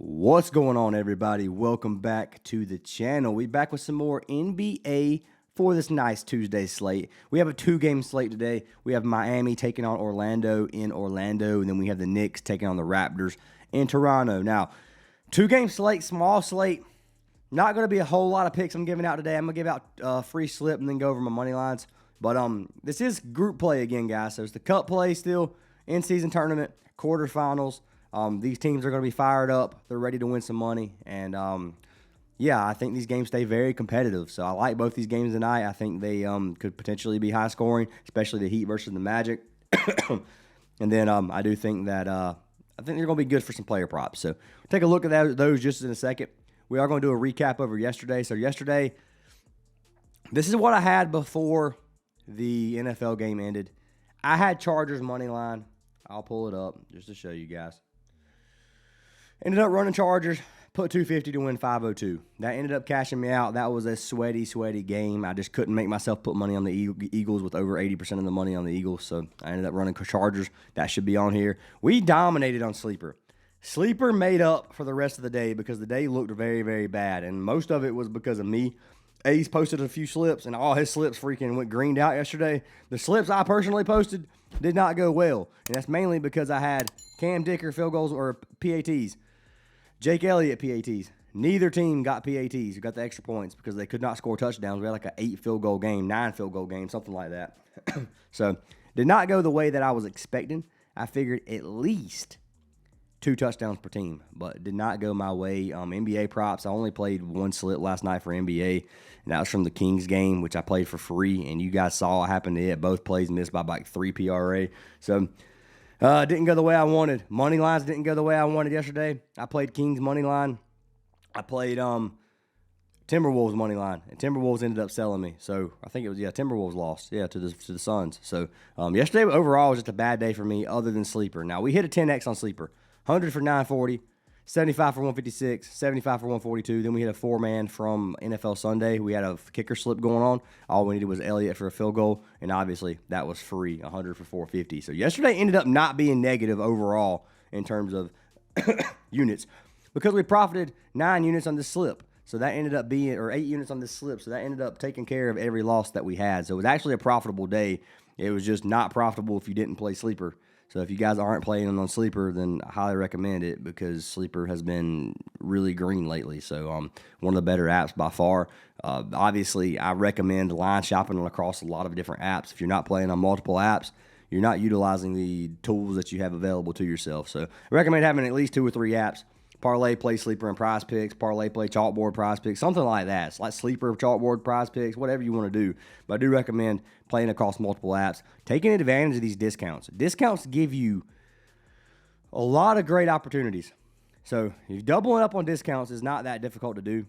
What's going on, everybody? Welcome back to the channel. We're back with some more NBA for this nice Tuesday slate. We have a two-game slate today. We have Miami taking on Orlando in Orlando, and then we have the Knicks taking on the Raptors in Toronto. Now, two-game slate, small slate. Not going to be a whole lot of picks I'm giving out today. I'm going to give out a free slip and then go over my money lines. But this is group play again, guys. So it's the cup play still, in-season tournament, quarterfinals. These teams are going to be fired up. They're ready to win some money. And, yeah, I think these games stay very competitive. So I like both these games tonight. I think they could potentially be high scoring, especially the Heat versus the Magic. And then I do think that I think they're going to be good for some player props. So we'll take a look at those just in a second. We are going to do a recap over yesterday. So yesterday, this is what I had before the NFL game ended. I had Chargers money line. I'll pull it up just to show you guys. Ended up running Chargers, put 250 to win 502. That ended up cashing me out. That was a sweaty game. I just couldn't make myself put money on the Eagles with over 80% of the money on the Eagles, so I ended up running Chargers. That should be on here. We dominated on Sleeper. Sleeper made up for the rest of the day because the day looked very, very bad, and most of it was because of me. Ace posted a few slips, and all his slips freaking went greened out yesterday. The slips I personally posted did not go well, and that's mainly because I had Cam Dicker field goals or PATs. Jake Elliott PATs. Neither team got PATs. We got the extra points because they could not score touchdowns. We had like an 8 field goal game, 9 field goal game, something like that. So, did not go the way that I was expecting. I figured at least 2 touchdowns per team, but did not go my way. NBA props, I only played one slip last night for NBA, and that was from the Kings game, which I played for free, and you guys saw what happened to it. Both plays missed by like 3 PRA. So, didn't go the way I wanted. Money lines didn't go the way I wanted yesterday. I played Kings money line. I played Timberwolves money line, and Timberwolves ended up selling me. So I think it was Timberwolves lost to the Suns. So yesterday overall was just a bad day for me, other than Sleeper. Now we hit a 10x on Sleeper, 100 for 940, 75 for 156, 75 for 142. Then we hit a 4-man from NFL Sunday. We had a kicker slip going on. All we needed was Elliott for a field goal, and obviously that was free, 100 for 450. So yesterday ended up not being negative overall in terms of units because we profited 9 units on this slip. So that ended up being, or 8 units on this slip. So that ended up taking care of every loss that we had. So it was actually a profitable day. It was just not profitable if you didn't play Sleeper. So if you guys aren't playing on Sleeper, then I highly recommend it because Sleeper has been really green lately. So one of the better apps by far. Obviously, I recommend line shopping across a lot of different apps. If you're not playing on multiple apps, you're not utilizing the tools that you have available to yourself. So I recommend having at least 2 or 3 apps. Parlay, Play Sleeper, and Prizepicks. Parlay, Play Chalkboard, Prizepicks, something like that. It's like Sleeper, Chalkboard, Prizepicks, whatever you want to do. But I do recommend playing across multiple apps, taking advantage of these discounts. Discounts give you a lot of great opportunities. So if doubling up on discounts is not that difficult to do.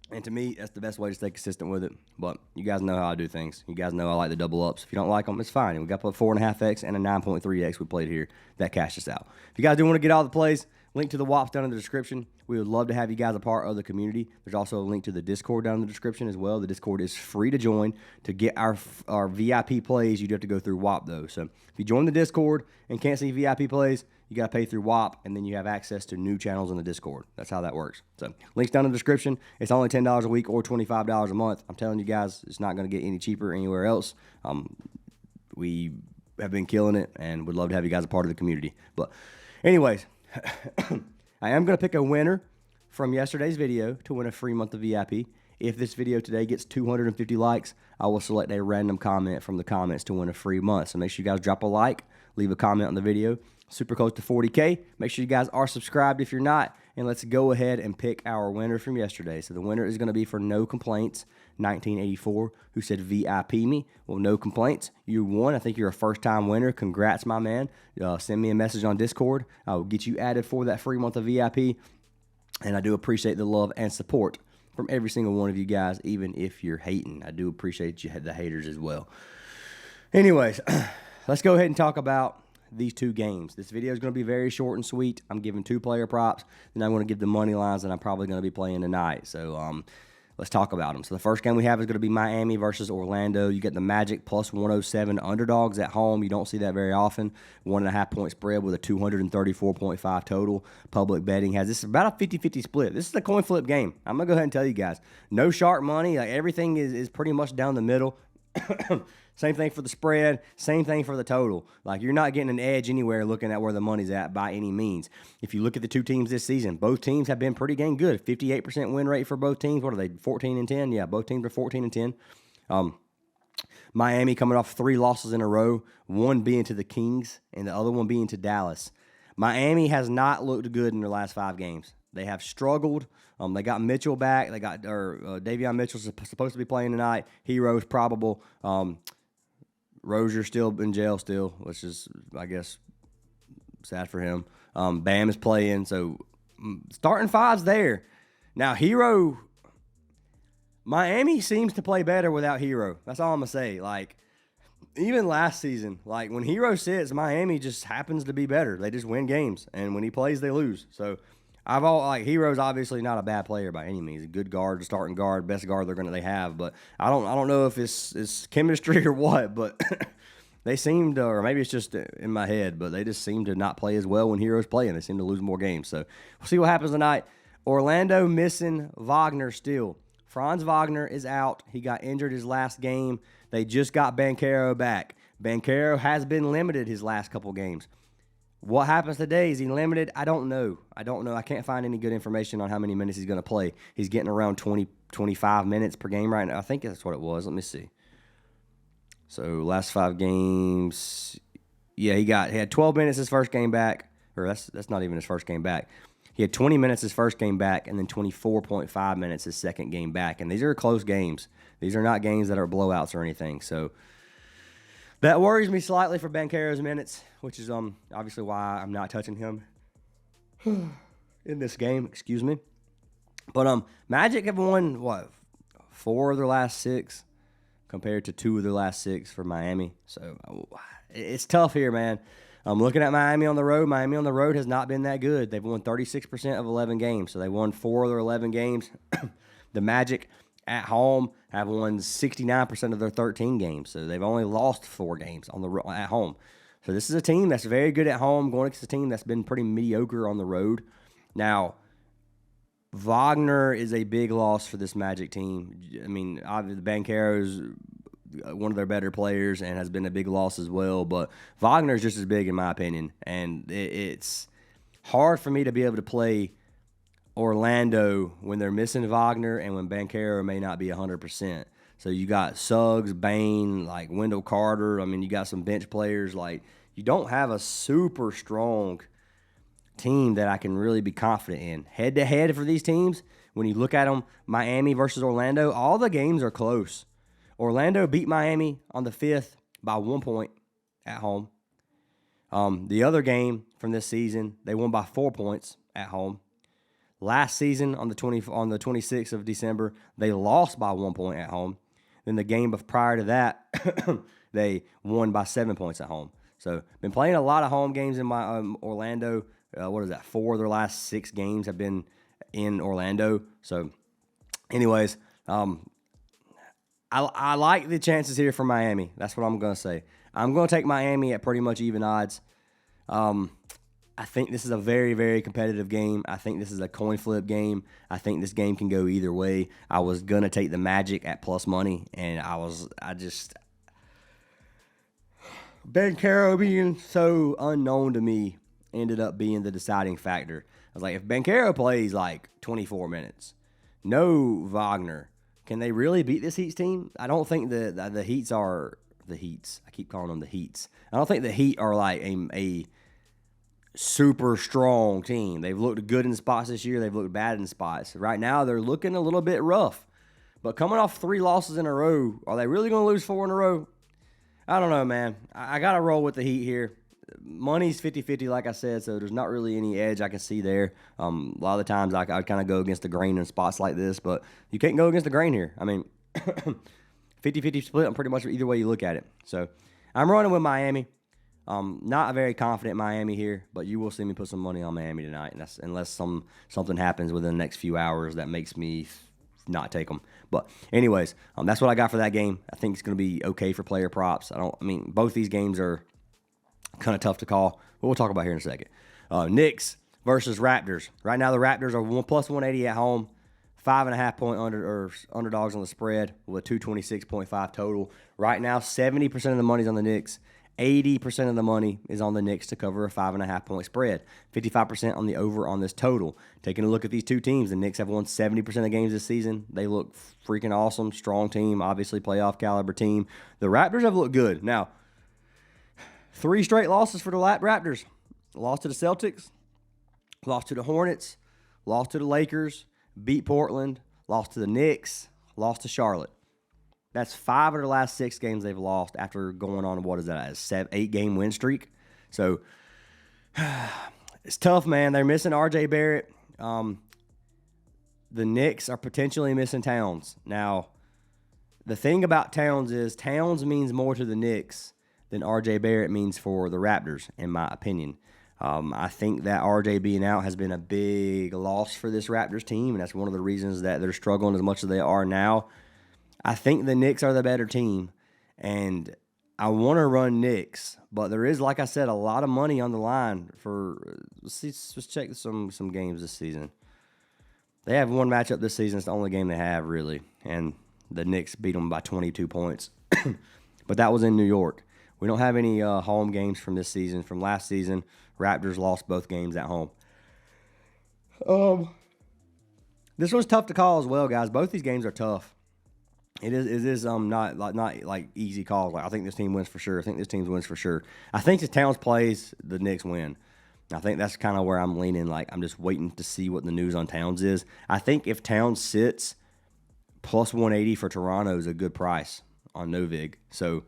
And to me, that's the best way to stay consistent with it. But you guys know how I do things. You guys know I like the double ups. If you don't like them, it's fine. We got a 4.5x and a 9.3x we played here. That cashed us out. If you guys do want to get all the plays, link to the WAPs down in the description. We would love to have you guys a part of the community. There's also a link to the Discord down in the description as well. The Discord is free to join. To get our VIP plays, you do have to go through WAP, though. So if you join the Discord and can't see VIP plays, you got to pay through WAP, and then you have access to new channels in the Discord. That's how that works. So links down in the description. It's only $10 a week or $25 a month. I'm telling you guys, it's not going to get any cheaper anywhere else. We have been killing it, and would love to have you guys a part of the community. But anyways, I am going to pick a winner from yesterday's video to win a free month of VIP. If this video today gets 250 likes, I will select a random comment from the comments to win a free month. So make sure you guys drop a like, leave a comment on the video. Super close to 40K. Make sure you guys are subscribed if you're not. And let's go ahead and pick our winner from yesterday. So the winner is going to be for No Complaints, 1984, who said VIP me. Well, no complaints. You won. I think you're a first-time winner. Congrats, my man. Send me a message on Discord. I will get you added for that free month of VIP. And I do appreciate the love and support from every single one of you guys, even if you're hating. I do appreciate you, the haters as well. Anyways, let's go ahead and talk about these 2 games. This video is going to be very short and sweet. I'm giving 2 player props, then I'm going to give the money lines that I'm probably going to be playing tonight. So let's talk about them. So the first game we have is going to be Miami versus Orlando. You get the Magic plus 107 underdogs at home. You don't see that very often. 1.5 point spread with a 234.5 total. Public betting has this is about a 50-50 split. This is a coin flip game. I'm going to go ahead and tell you guys. No sharp money. Like everything is pretty much down the middle. Same thing for the spread, same thing for the total. Like, you're not getting an edge anywhere looking at where the money's at by any means. If you look at the two teams this season, both teams have been pretty dang good. 58% win rate for both teams. What are they, 14 and 10? Yeah, both teams are 14 and 10. Miami coming off 3 losses in a row, one being to the Kings and the other one being to Dallas. Miami has not looked good in their last 5 games. They have struggled. They got Mitchell back. They got Davion Mitchell's supposed to be playing tonight. Hero's probable. Rozier's still in jail still, which is, I guess, sad for him. Bam is playing, so starting 5's there. Now, Hero, Miami seems to play better without Hero. That's all I'm going to say. Like, even last season, like, when Hero sits, Miami just happens to be better. They just win games, and when he plays, they lose. So, Hero's obviously not a bad player by any means. A good guard, starting guard, best guard they have. But I don't know if it's chemistry or what. But they seem to, or maybe it's just in my head. But they just seem to not play as well when Hero's playing. They seem to lose more games. So we'll see what happens tonight. Orlando missing Wagner still. Franz Wagner is out. He got injured his last game. They just got Banchero back. Banchero has been limited his last couple games. What happens today? Is he limited? I don't know. I can't find any good information on how many minutes he's going to play. He's getting around 20, 25 minutes per game right now. I think that's what it was. Let me see. So last 5 games, yeah, he had 12 minutes his first game back. Or that's not even his first game back. He had 20 minutes his first game back, and then 24.5 minutes his second game back. And these are close games. These are not games that are blowouts or anything. So that worries me slightly for Banchero's minutes, which is obviously why I'm not touching him in this game. Excuse me. But Magic have won, 4 of their last 6 compared to 2 of their last 6 for Miami. So it's tough here, man. I'm looking at Miami on the road. Miami on the road has not been that good. They've won 36% of 11 games, so they won 4 of their 11 games. The Magic at home have won 69% of their 13 games, so they've only lost 4 games at home. So this is a team that's very good at home going against a team that's been pretty mediocre on the road. Now, Wagner is a big loss for this Magic team. I mean, obviously, Banchero is one of their better players and has been a big loss as well, but Wagner is just as big in my opinion, and it's hard for me to be able to play Orlando when they're missing Wagner and when Banchero may not be 100%. So you got Suggs, Bane, like Wendell Carter. I mean, you got some bench players. Like, you don't have a super strong team that I can really be confident in. Head-to-head for these teams, when you look at them, Miami versus Orlando, all the games are close. Orlando beat Miami on the 5th by 1 point at home. The other game from this season, they won by 4 points at home. Last season, on the 26th of December, they lost by 1 point at home. Then the game prior to that, they won by 7 points at home. So, been playing a lot of home games in my Orlando. 4 of their last 6 games have been in Orlando. So, anyways, I like the chances here for Miami. That's what I'm going to say. I'm going to take Miami at pretty much even odds. I think this is a very, very competitive game. I think this is a coin flip game. I think this game can go either way. I was going to take the Magic at plus money, and Banchero being so unknown to me ended up being the deciding factor. I was like, if Banchero plays like 24 minutes, no Wagner, can they really beat this Heats team? I don't think the Heats are the Heats. I keep calling them the Heats. I don't think the Heat are like a super strong team. They've looked good in spots this year. They've looked bad in spots. Right now, they're looking a little bit rough. But coming off 3 losses in a row, are they really going to lose 4 in a row? I don't know, man. I got to roll with the Heat here. Money's 50-50, like I said, so there's not really any edge I can see there. A lot of the times I kind of go against the grain in spots like this, but you can't go against the grain here. I mean, 50-50 split on pretty much either way you look at it. So I'm running with Miami. Not a very confident Miami here, but you will see me put some money on Miami tonight, and that's unless something happens within the next few hours that makes me not take them. But anyways, that's what I got for that game. I think it's going to be okay for player props. Both these games are kind of tough to call, but we'll talk about here in a second. Knicks versus Raptors. Right now, the Raptors are plus 180 at home, 5.5 point underdogs on the spread with a 226.5 total. Right now, 70% of the money's on the Knicks. 80% of the money is on the Knicks to cover a 5.5 point spread. 55% on the over on this total. Taking a look at these two teams, the Knicks have won 70% of games this season. They look freaking awesome. Strong team, obviously playoff caliber team. The Raptors have looked good. Now, 3 straight losses for the Raptors. Lost to the Celtics, lost to the Hornets, lost to the Lakers, beat Portland, lost to the Knicks, lost to Charlotte. That's 5 of the last 6 games they've lost after going on, what is that, a 8-game win streak. So, it's tough, man. They're missing R.J. Barrett. The Knicks are potentially missing Towns. Now, the thing about Towns is Towns means more to the Knicks than R.J. Barrett means for the Raptors, in my opinion. I think that R.J. being out has been a big loss for this Raptors team, and that's one of the reasons that they're struggling as much as they are now. I think the Knicks are the better team, and I want to run Knicks, but there is, like I said, a lot of money on the line for let's check some games this season. They have one matchup this season. It's the only game they have, really, and the Knicks beat them by 22 points. But that was in New York. We don't have any home games from this season. From last season, Raptors lost both games at home. This was tough to call as well, guys. Both these games are tough. It is not like easy calls. Like, I think this team wins for sure. I think this team wins for sure. I think if Towns plays, the Knicks win. I think that's kind of where I'm leaning. Like, I'm just waiting to see what the news on Towns is. I think if Towns sits, plus 180 for Toronto is a good price on Novig. So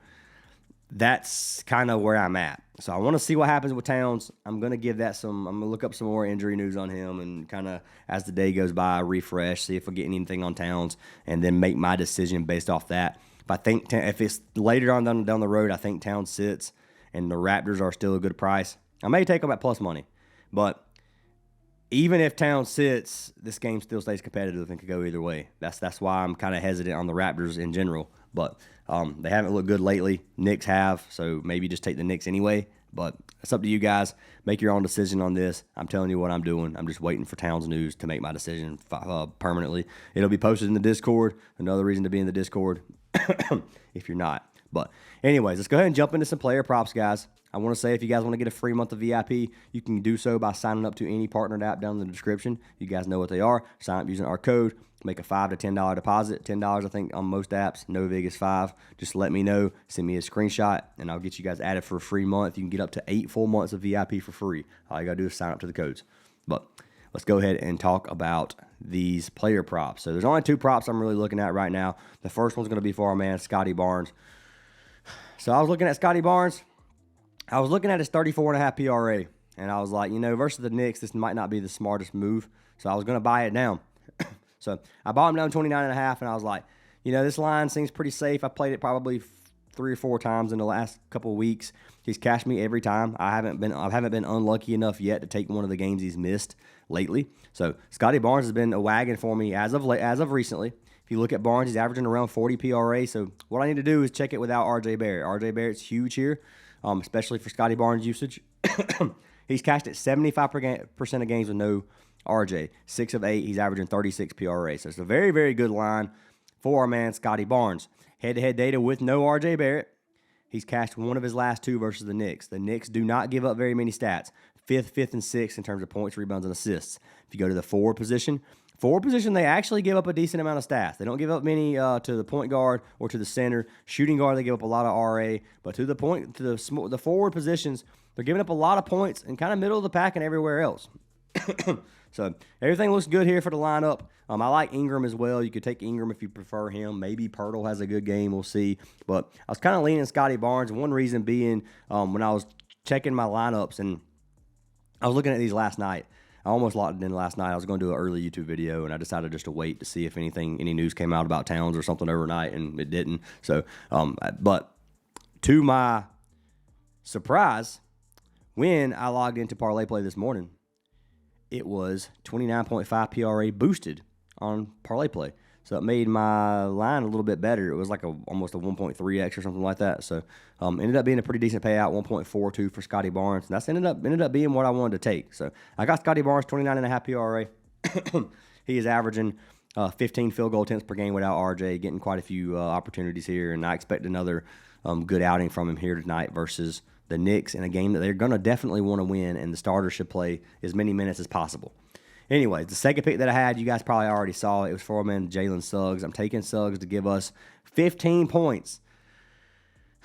that's kind of where I'm at. So I want to see what happens with Towns. I'm going to give that I'm going to look up some more injury news on him and kind of, as the day goes by, refresh, see if I get anything on Towns, and then make my decision based off that. If it's later on down the road, I think Towns sits and the Raptors are still a good price, I may take them at plus money. But even if Towns sits, this game still stays competitive and could go either way. That's why I'm kind of hesitant on the Raptors in general. But they haven't looked good lately. Knicks have, so maybe just take the Knicks anyway. But it's up to you guys. Make your own decision on this. I'm telling you what I'm doing. I'm just waiting for Towns news to make my decision permanently. It'll be posted in the Discord. Another reason to be in the Discord if you're not. But anyways, let's go ahead and jump into some player props, guys. I want to say if you guys want to get a free month of VIP, you can do so by signing up to any partnered app down in the description. You guys know what they are. Sign up using our code. Make a $5 to $10 deposit. $10, I think, on most apps. Novig is $5. Just let me know. Send me a screenshot, and I'll get you guys added for a free month. You can get up to 8 full months of VIP for free. All you got to do is sign up to the codes. But let's go ahead and talk about these player props. So there's only 2 props I'm really looking at right now. The first one's going to be for our man, Scotty Barnes. So I was looking at Scotty Barnes. I was looking at his 34.5 PRA, and I was like, versus the Knicks, this might not be the smartest move. So I was going to buy it down. So I bought him down 29.5, and I was like, this line seems pretty safe. I played it probably 3 or 4 times in the last couple of weeks. He's cashed me every time. I haven't been unlucky enough yet to take one of the games he's missed lately. So Scotty Barnes has been a wagon for me as of recently. If you look at Barnes, he's averaging around 40 PRA. So what I need to do is check it without R.J. Barrett. R.J. Barrett's huge here, especially for Scotty Barnes' usage. He's cashed at 75% of games with no RJ. 6 of 8, he's averaging 36 PRA. So it's a very, very good line for our man Scotty Barnes. Head-to-head data with no RJ Barrett. He's cashed one of his last 2 versus the Knicks. The Knicks do not give up very many stats. 5th, and 6th in terms of points, rebounds, and assists. If you go to the forward position, they actually give up a decent amount of stats. They don't give up many to the point guard or to the center. Shooting guard, they give up a lot of RA. But to the forward positions, they're giving up a lot of points and kind of middle of the pack and everywhere else. So everything looks good here for the lineup. I like Ingram as well. You could take Ingram if you prefer him. Maybe Pirtle has a good game. We'll see. But I was kind of leaning Scotty Barnes. One reason being when I was checking my lineups and I was looking at these last night. I almost locked it in last night. I was going to do an early YouTube video, and I decided just to wait to see if any news came out about Towns or something overnight, and it didn't. So, but to my surprise, when I logged into Parlay Play this morning, it was 29.5 PRA boosted on Parlay Play. So it made my line a little bit better. It was like almost a 1.3x or something like that. So ended up being a pretty decent payout, 1.42 for Scotty Barnes. And that's ended up being what I wanted to take. So I got Scotty Barnes, 29.5 PRA. He is averaging 15 field goal attempts per game without RJ, getting quite a few opportunities here. And I expect another good outing from him here tonight versus the Knicks in a game that they're going to definitely want to win, and the starters should play as many minutes as possible. Anyways, the second pick that I had, you guys probably already saw it. It was for man Jalen Suggs. I'm taking Suggs to give us 15 points.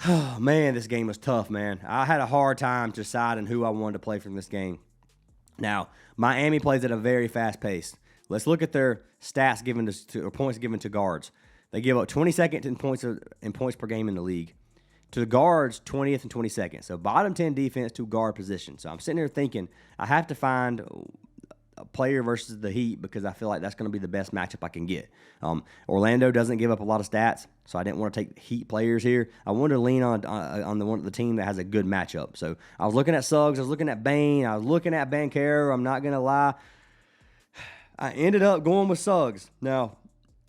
Oh, man, this game was tough, man. I had a hard time deciding who I wanted to play from this game. Now, Miami plays at a very fast pace. Let's look at their stats given or points given to guards. They give up 22nd in points per game in the league. To the guards, 20th and 22nd. So bottom 10 defense to guard position. So I'm sitting here thinking I have to find a player versus the Heat because I feel like that's going to be the best matchup I can get. Orlando doesn't give up a lot of stats, so I didn't want to take Heat players here. I wanted to lean on the team that has a good matchup. So I was looking at Suggs, I was looking at Bane, I was looking at Banchero. I'm not going to lie. I ended up going with Suggs. Now,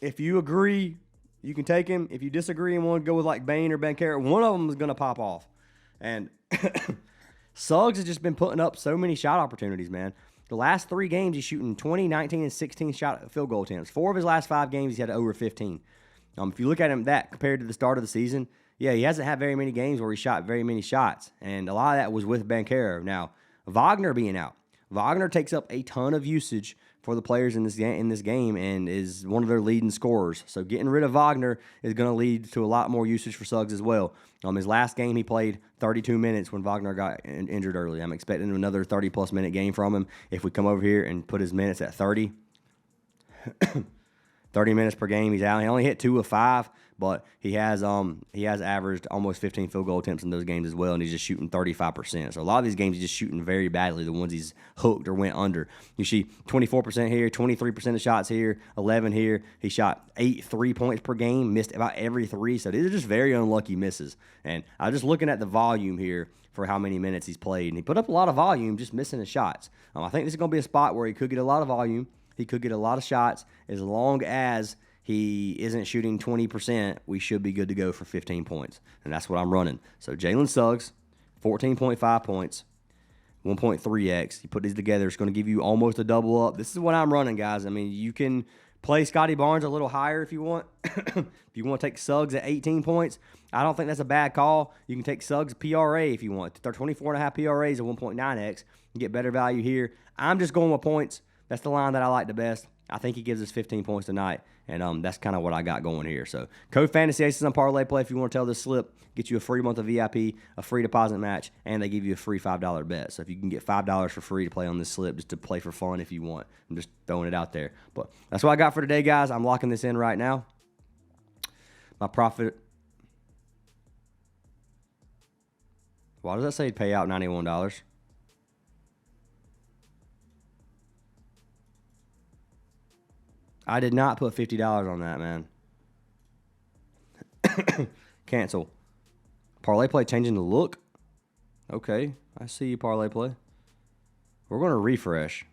if you agree, you can take him. If you disagree and want to go with like Bane or Banchero, one of them is going to pop off. And Suggs has just been putting up so many shot opportunities, man. The last 3 games, he's shooting 20, 19, and 16 field goal attempts. 4 of his last 5 games, he's had over 15. If you look at him that compared to the start of the season, yeah, he hasn't had very many games where he shot very many shots. And a lot of that was with Banchero. Now, Wagner being out. Wagner takes up a ton of usage for the players in this game and is one of their leading scorers. So getting rid of Wagner is going to lead to a lot more usage for Suggs as well. His last game, he played 32 minutes when Wagner got injured early. I'm expecting another 30-plus minute game from him. If we come over here and put his minutes at 30, 30 minutes per game, he's out. He only hit 2 of 5, but he has averaged almost 15 field goal attempts in those games as well, and he's just shooting 35%. So a lot of these games he's just shooting very badly, the ones he's hooked or went under. You see 24% here, 23% of shots here, 11 here. He shot 8 3-points per game, missed about every 3. So these are just very unlucky misses. And I was just looking at the volume here for how many minutes he's played, and he put up a lot of volume, just missing his shots. I think this is going to be a spot where he could get a lot of volume. He could get a lot of shots. As long as he isn't shooting 20%, we should be good to go for 15 points. And that's what I'm running. So Jalen Suggs, 14.5 points, 1.3x. You put these together, it's going to give you almost a double up. This is what I'm running, guys. I mean, you can play Scotty Barnes a little higher if you want. If you want to take Suggs at 18 points, I don't think that's a bad call. You can take Suggs PRA if you want. 24.5 PRA is a 1.9x. You get better value here. I'm just going with points. That's the line that I like the best. I think he gives us 15 points tonight, and that's kind of what I got going here. So, Code Fantasy Aces on Parlay Play. If you want to tell this slip, get you a free month of VIP, a free deposit match, and they give you a free $5 bet. So, if you can get $5 for free to play on this slip, just to play for fun if you want. I'm just throwing it out there. But that's what I got for today, guys. I'm locking this in right now. My profit. Why does that say pay out $91? I did not put $50 on that, man. Cancel. Parlay Play changing the look? Okay, I see you, Parlay Play. We're going to refresh.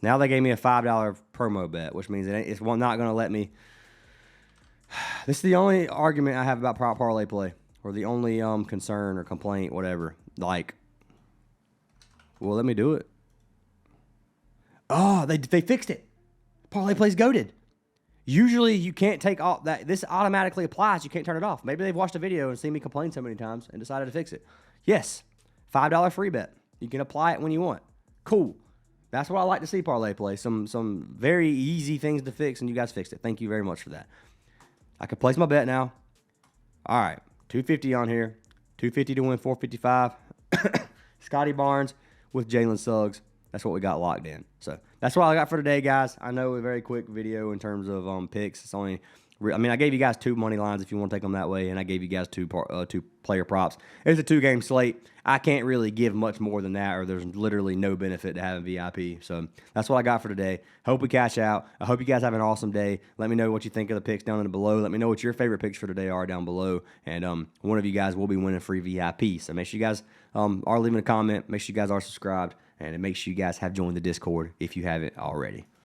Now they gave me a $5 promo bet, which means it's not going to let me. This is the only argument I have about Parlay Play, or the only concern or complaint, whatever. Like, well, let me do it. Oh, they fixed it. Parlay Play's goated. Usually you can't take off that. This automatically applies. You can't turn it off. Maybe they've watched a video and seen me complain so many times and decided to fix it. Yes, $5 free bet. You can apply it when you want. Cool. That's what I like to see, Parlay Play. Some very easy things to fix, and you guys fixed it. Thank you very much for that. I can place my bet now. All right, 250 on here. 250 to win 455. Scotty Barnes with Jalen Suggs. That's what we got locked in. So that's what I got for today, guys. I know a very quick video in terms of picks. It's only, I gave you guys 2 money lines if you want to take them that way, and I gave you guys 2 player props. It's a 2-game slate. I can't really give much more than that, or there's literally no benefit to having VIP. So that's what I got for today. Hope we cash out. I hope you guys have an awesome day. Let me know what you think of the picks down in the below. Let me know what your favorite picks for today are down below, and one of you guys will be winning free VIP. So make sure you guys are leaving a comment. Make sure you guys are subscribed. And make sure you guys have joined the Discord if you haven't already.